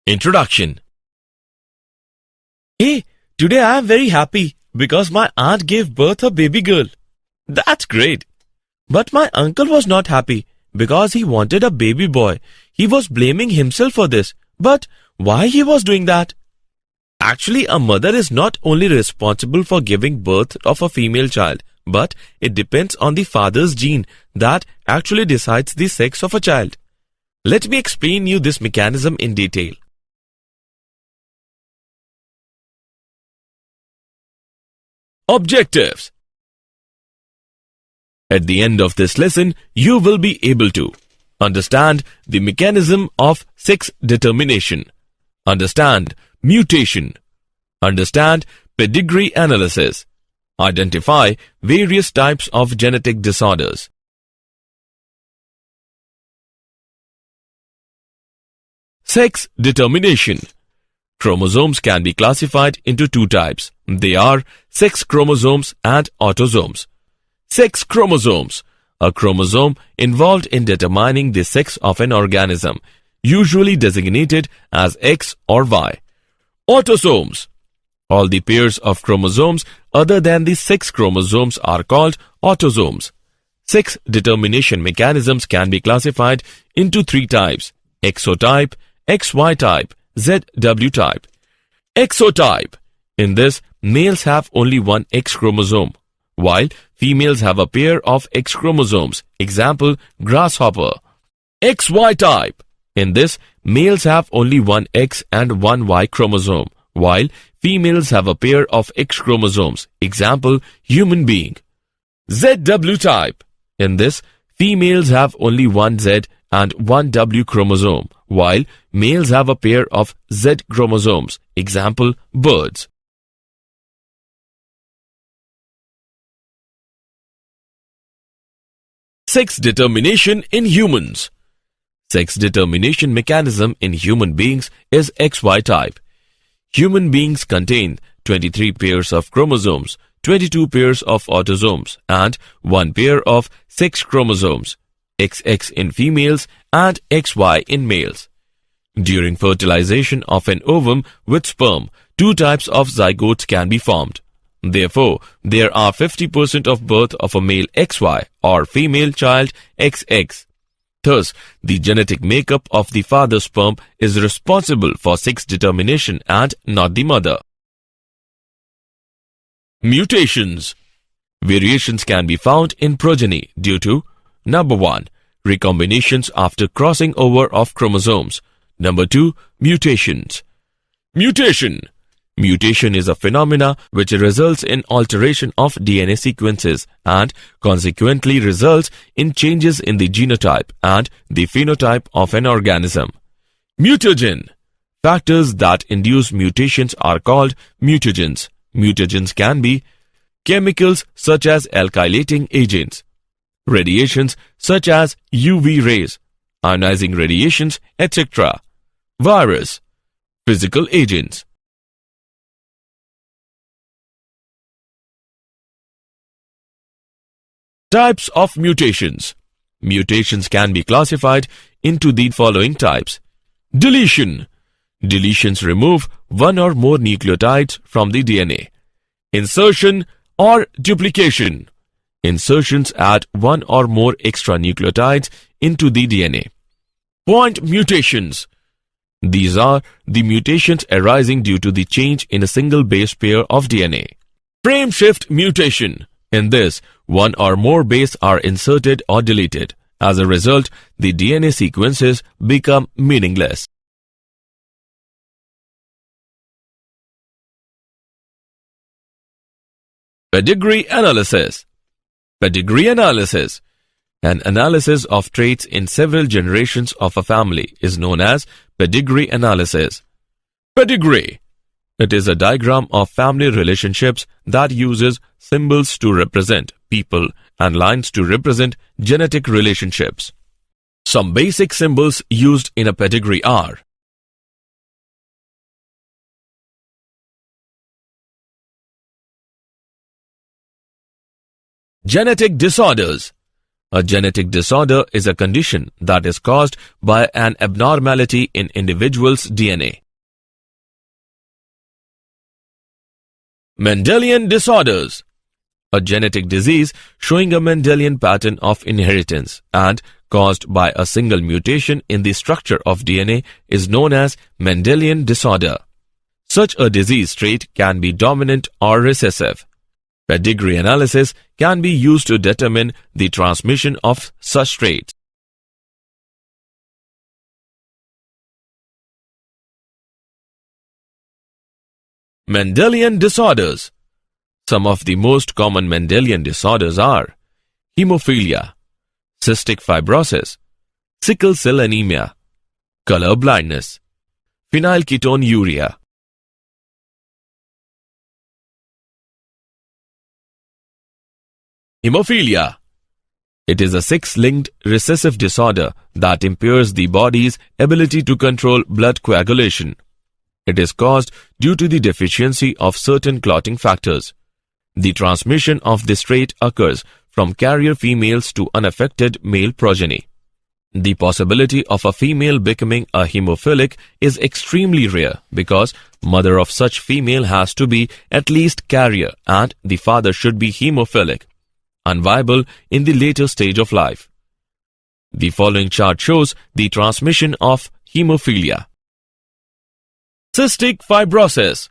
Introduction. Hey, today I am very happy because my aunt gave birth a baby girl. That's great. But my uncle was not happy because he wanted a baby boy. He was blaming himself for this. But why he was doing that? Actually, a mother is not only responsible for giving birth of a female child, but it depends on the father's gene that actually decides the sex of a child. Let me explain you this mechanism in detail. Objectives. At the end of this lesson, you will be able to understand the mechanism of sex determination, understand mutation, understand pedigree analysis, identify various types of genetic disorders. Sex determination. Chromosomes can be classified into two types. They are sex chromosomes and autosomes. Sex chromosomes, a chromosome involved in determining the sex of an organism, usually designated as X or Y. Autosomes. All the pairs of chromosomes other than the sex chromosomes are called autosomes. Sex determination mechanisms can be classified into three types: exotype, XY type, ZW type. Exotype. In this, males have only one X chromosome, while females have a pair of X chromosomes. Example, grasshopper. XY type. In this, males have only one X and one Y chromosome, while females have a pair of X chromosomes. Example, human being. ZW type. In this, females have only one Z and one W chromosome, while males have a pair of Z chromosomes. Example, birds. Sex determination in humans. Sex determination mechanism in human beings is XY type. Human beings contain 23 pairs of chromosomes, 22 pairs of autosomes, and one pair of sex chromosomes, XX in females and XY in males. During fertilization of an ovum with sperm, two types of zygotes can be formed. Therefore, there are 50% of birth of a male XY or female child XX. Thus, the genetic makeup of the father's sperm is responsible for sex determination and not the mother. Mutations. Variations can be found in progeny due to: number 1, recombinations after crossing over of chromosomes. Number 2, mutations. Mutation. Mutation is a phenomena which results in alteration of DNA sequences and consequently results in changes in the genotype and the phenotype of an organism. Mutagen. Factors that induce mutations are called mutagens. Mutagens can be chemicals such as alkylating agents, radiations such as UV rays, ionizing radiations, etc. Virus. Physical agents. Types of mutations. Mutations can be classified into the following types. Deletion. Deletions remove one or more nucleotides from the DNA. Insertion or duplication. Insertions add one or more extra nucleotides into the DNA. Point mutations. These are the mutations arising due to the change in a single base pair of DNA. Frame shift mutation. In this, one or more bases are inserted or deleted. As a result, the DNA sequences become meaningless. Pedigree analysis. Pedigree analysis. An analysis of traits in several generations of a family is known as pedigree analysis. Pedigree. It is a diagram of family relationships that uses symbols to represent people and lines to represent genetic relationships. Some basic symbols used in a pedigree are: genetic disorders. A genetic disorder is a condition that is caused by an abnormality in individual's DNA. Mendelian Disorders. A genetic disease showing a Mendelian pattern of inheritance and caused by a single mutation in the structure of DNA is known as Mendelian disorder. Such a disease trait can be dominant or recessive. Pedigree analysis can be used to determine the transmission of such traits. Mendelian disorders. Some of the most common Mendelian disorders are hemophilia, cystic fibrosis, sickle cell anemia, color blindness, phenylketonuria. Hemophilia. It is a sex-linked recessive disorder that impairs the body's ability to control blood coagulation. It is caused due to the deficiency of certain clotting factors. The transmission of this trait occurs from carrier females to unaffected male progeny. The possibility of a female becoming a hemophilic is extremely rare because mother of such female has to be at least carrier and the father should be hemophilic, unviable in the later stage of life. The following chart shows the transmission of hemophilia. Cystic fibrosis.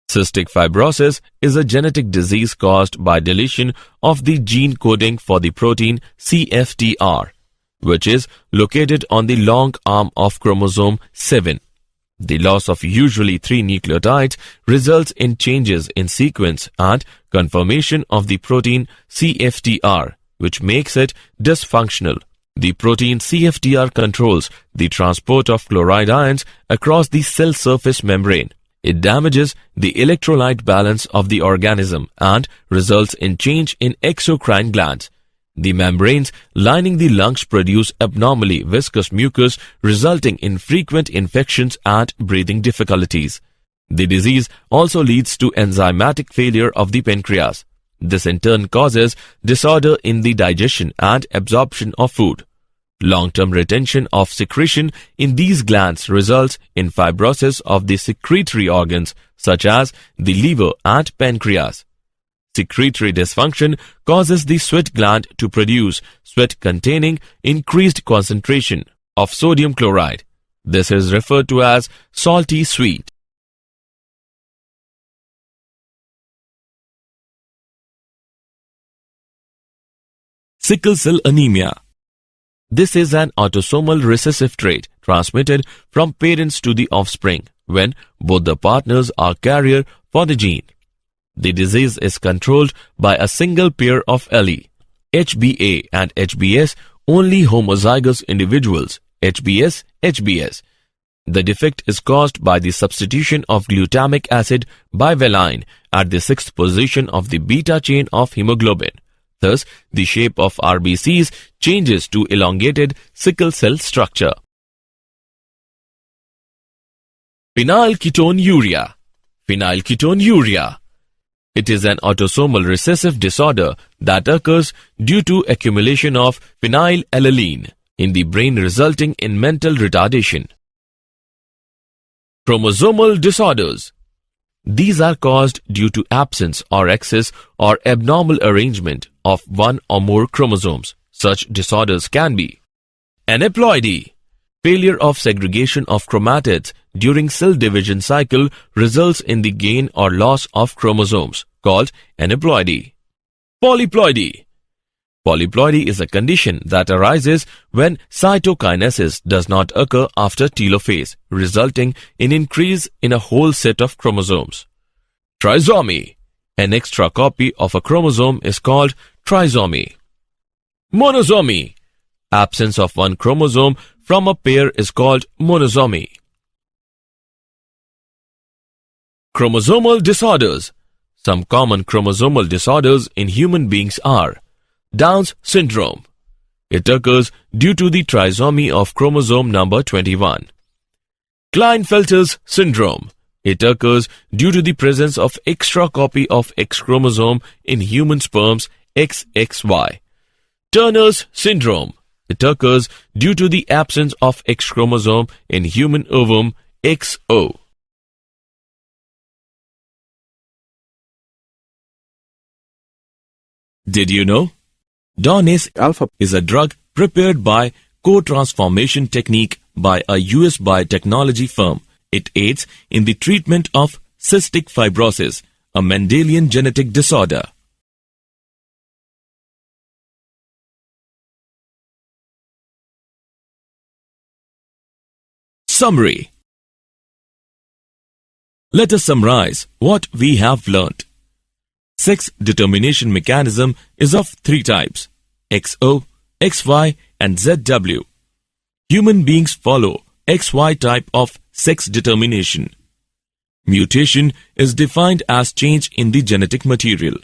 Cystic fibrosis is a genetic disease caused by deletion of the gene coding for the protein CFTR, which is located on the long arm of chromosome 7. The loss of usually 3 nucleotides results in changes in sequence and conformation of the protein CFTR, which makes it dysfunctional. The protein CFTR controls the transport of chloride ions across the cell surface membrane. It damages the electrolyte balance of the organism and results in change in exocrine glands. The membranes lining the lungs produce abnormally viscous mucus, resulting in frequent infections and breathing difficulties. The disease also leads to enzymatic failure of the pancreas. This in turn causes disorder in the digestion and absorption of food. Long-term retention of secretion in these glands results in fibrosis of the secretory organs such as the liver and pancreas. Secretory dysfunction causes the sweat gland to produce sweat containing increased concentration of sodium chloride. This is referred to as salty sweat. Sickle cell anemia. This is an autosomal recessive trait transmitted from parents to the offspring when both the partners are carrier for the gene. The disease is controlled by a single pair of allele, HBA and HBS, only homozygous individuals, HBS. The defect is caused by the substitution of glutamic acid bivaline at the 6th position of the beta chain of hemoglobin. Thus, the shape of RBCs changes to elongated sickle cell structure. Phenylketonuria. It is an autosomal recessive disorder that occurs due to accumulation of phenylalanine in the brain, resulting in mental retardation. Chromosomal disorders. These are caused due to absence or excess or abnormal arrangement of one or more chromosomes. Such disorders can be aneuploidy. Failure of segregation of chromatids during cell division cycle results in the gain or loss of chromosomes, called aneuploidy. Polyploidy. Polyploidy is a condition that arises when cytokinesis does not occur after telophase, resulting in increase in a whole set of chromosomes. Trisomy. An extra copy of a chromosome is called trisomy. Monosomy. Absence of one chromosome from a pair is called monosomy. Chromosomal disorders. Some common chromosomal disorders in human beings are Down's syndrome. It occurs due to the trisomy of chromosome number 21. Klinefelter's syndrome. It occurs due to the presence of extra copy of X chromosome in human sperms XXY. Turner's syndrome. It occurs due to the absence of X chromosome in human ovum XO. Did you know? Donase alpha is a drug prepared by co-transformation technique by a US biotechnology firm. It aids in the treatment of cystic fibrosis, a Mendelian genetic disorder. Summary. Let us summarize what we have learnt. Sex determination mechanism is of three types: XO, XY and ZW. Human beings follow XY type of sex determination. Mutation is defined as change in the genetic material.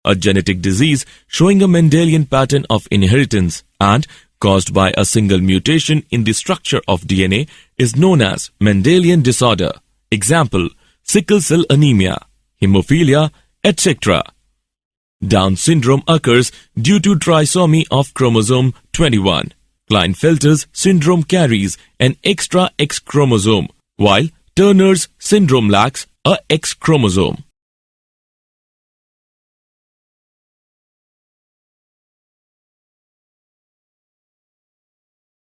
A genetic disease showing a Mendelian pattern of inheritance and caused by a single mutation in the structure of DNA is known as Mendelian disorder. Example: sickle cell anemia, hemophilia, etc. Down syndrome occurs due to trisomy of chromosome 21. Klinefelter's syndrome carries an extra X chromosome, while Turner's syndrome lacks a X chromosome.